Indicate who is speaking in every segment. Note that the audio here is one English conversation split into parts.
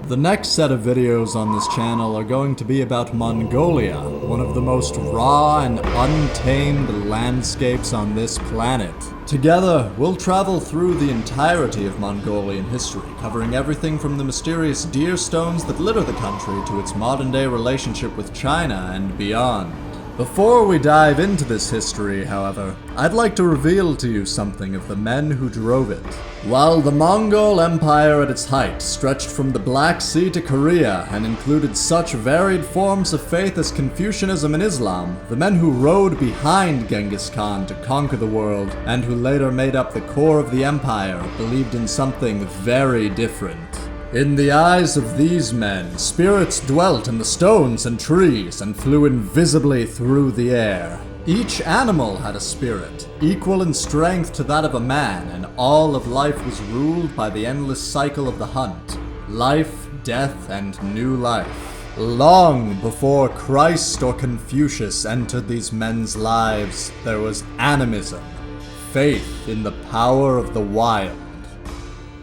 Speaker 1: The next set of videos on this channel are going to be about Mongolia, one of the most raw and untamed landscapes on this planet. Together, we'll travel through the entirety of Mongolian history, covering everything from the mysterious deer stones that litter the country to its modern-day relationship with China and beyond. Before we dive into this history, however, I'd like to reveal to you something of the men who drove it. While the Mongol Empire at its height stretched from the Black Sea to Korea and included such varied forms of faith as Confucianism and Islam, the men who rode behind Genghis Khan to conquer the world and who later made up the core of the empire believed in something very different. In the eyes of these men, spirits dwelt in the stones and trees and flew invisibly through the air. Each animal had a spirit, equal in strength to that of a man, and all of life was ruled by the endless cycle of the hunt. Life, death, and new life. Long before Christ or Confucius entered these men's lives, there was animism, faith in the power of the wild.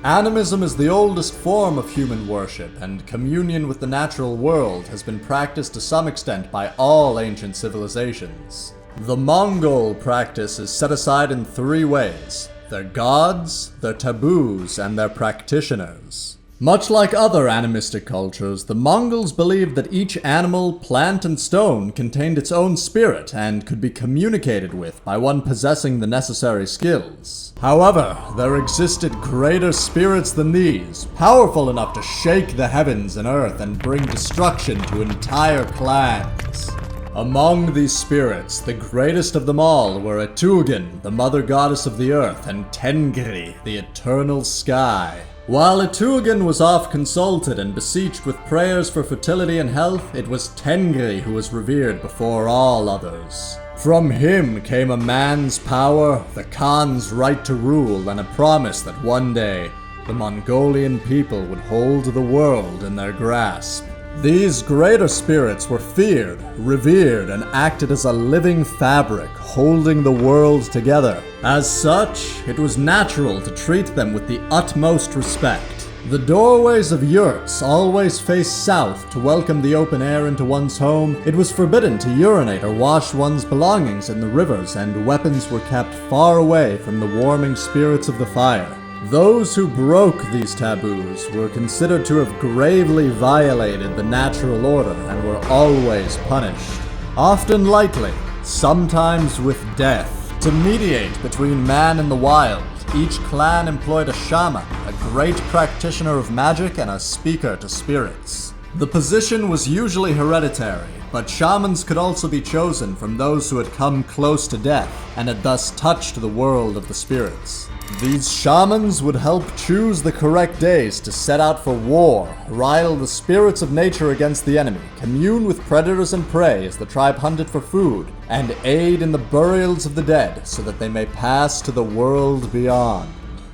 Speaker 1: Animism is the oldest form of human worship, and communion with the natural world has been practiced to some extent by all ancient civilizations. The Mongol practice is set aside in three ways: their gods, their taboos, and their practitioners. Much like other animistic cultures, the Mongols believed that each animal, plant, and stone contained its own spirit and could be communicated with by one possessing the necessary skills. However, there existed greater spirits than these, powerful enough to shake the heavens and earth and bring destruction to entire clans. Among these spirits, the greatest of them all were Etugin, the mother goddess of the earth, and Tengri, the eternal sky. While Etugin was oft consulted and beseeched with prayers for fertility and health, it was Tengri who was revered before all others. From him came a man's power, the Khan's right to rule, and a promise that one day, the Mongolian people would hold the world in their grasp. These greater spirits were feared, revered, and acted as a living fabric, holding the world together. As such, it was natural to treat them with the utmost respect. The doorways of yurts always faced south to welcome the open air into one's home. It was forbidden to urinate or wash one's belongings in the rivers, and weapons were kept far away from the warming spirits of the fire. Those who broke these taboos were considered to have gravely violated the natural order and were always punished, often lightly, sometimes with death. To mediate between man and the wild, each clan employed a shaman, a great practitioner of magic and a speaker to spirits. The position was usually hereditary, but shamans could also be chosen from those who had come close to death and had thus touched the world of the spirits. These shamans would help choose the correct days to set out for war, rile the spirits of nature against the enemy, commune with predators and prey as the tribe hunted for food, and aid in the burials of the dead so that they may pass to the world beyond.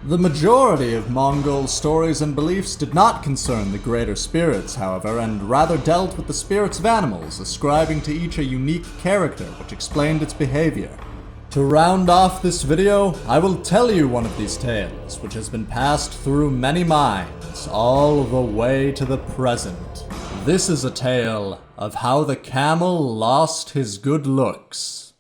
Speaker 1: The majority of Mongol stories and beliefs did not concern the greater spirits, however, and rather dealt with the spirits of animals, ascribing to each a unique character which explained its behavior. To round off this video, I will tell you one of these tales, which has been passed through many minds, all the way to the present. This is a tale of how the camel lost his good looks.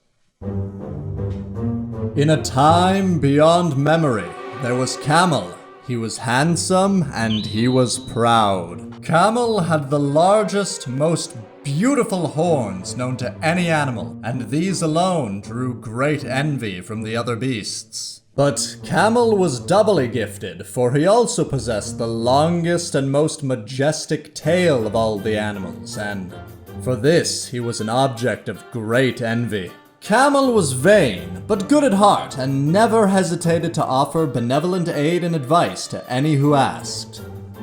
Speaker 1: In a time beyond memory, there was Camel. He was handsome and he was proud. Camel had the largest, most beautiful horns known to any animal, and these alone drew great envy from the other beasts. But Camel was doubly gifted, for he also possessed the longest and most majestic tail of all the animals, and for this he was an object of great envy. Camel was vain, but good at heart, and never hesitated to offer benevolent aid and advice to any who asked.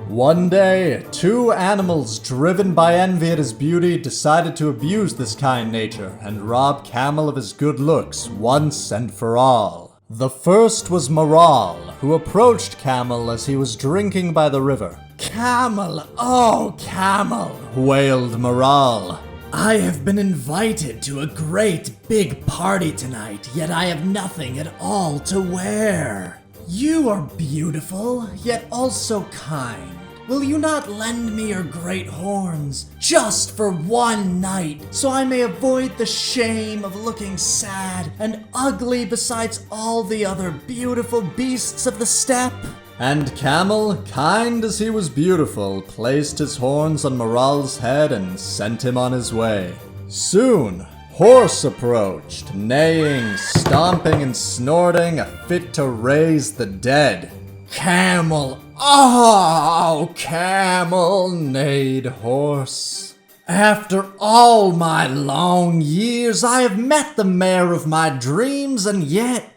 Speaker 1: One day, two animals driven by envy at his beauty decided to abuse this kind nature and rob Camel of his good looks once and for all. The first was Moral, who approached Camel as he was drinking by the river. "Camel, oh Camel," wailed Moral. "I have been invited to a great big party tonight, yet I have nothing at all to wear. You are beautiful, yet also kind.
Speaker 2: will you not lend me your great horns, just for one night, so I may avoid the shame of looking sad and ugly besides all the other beautiful beasts of the steppe?
Speaker 1: And Camel, kind as he was beautiful, placed his horns on Moral's head and sent him on his way. Soon, Horse approached, neighing, stomping, and snorting, fit to raise the dead. Camel, oh, Camel, neighed Horse. After all my long years, I have met the mare of my dreams, and yet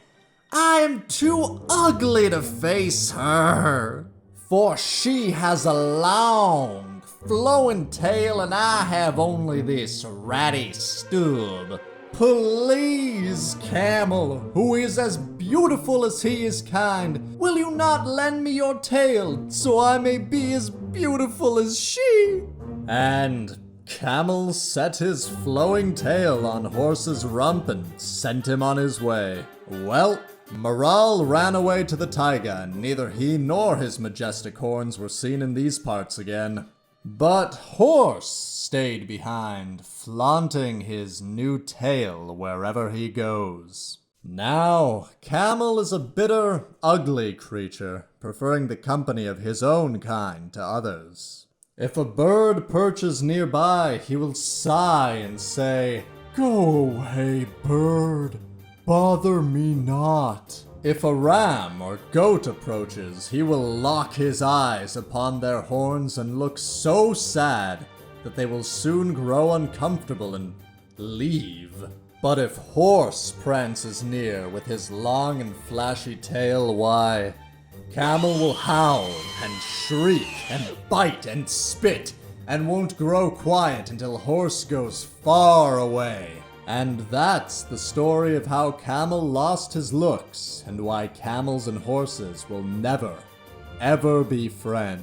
Speaker 1: I am too ugly to face her. For she has a long, flowing tail, and I have only this ratty stub. Please, Camel, who is as beautiful as he is kind, will you not lend me your tail, so I may be as beautiful as she? And Camel set his flowing tail on Horse's rump and sent him on his way. Well, Moral ran away to the taiga, and neither he nor his majestic horns were seen in these parts again. But Horse stayed behind, flaunting his new tail wherever he goes. Now, Camel is a bitter, ugly creature, preferring the company of his own kind to others. If a bird perches nearby, he will sigh and say, "Go away, bird. Bother me not." If a ram or goat approaches, he will lock his eyes upon their horns and look so sad that they will soon grow uncomfortable and leave. But if Horse prances near with his long and flashy tail, why, Camel will howl and shriek and bite and spit and won't grow quiet until Horse goes far away. And that's the story of how Camel lost his looks and why camels and horses will never, ever be friends.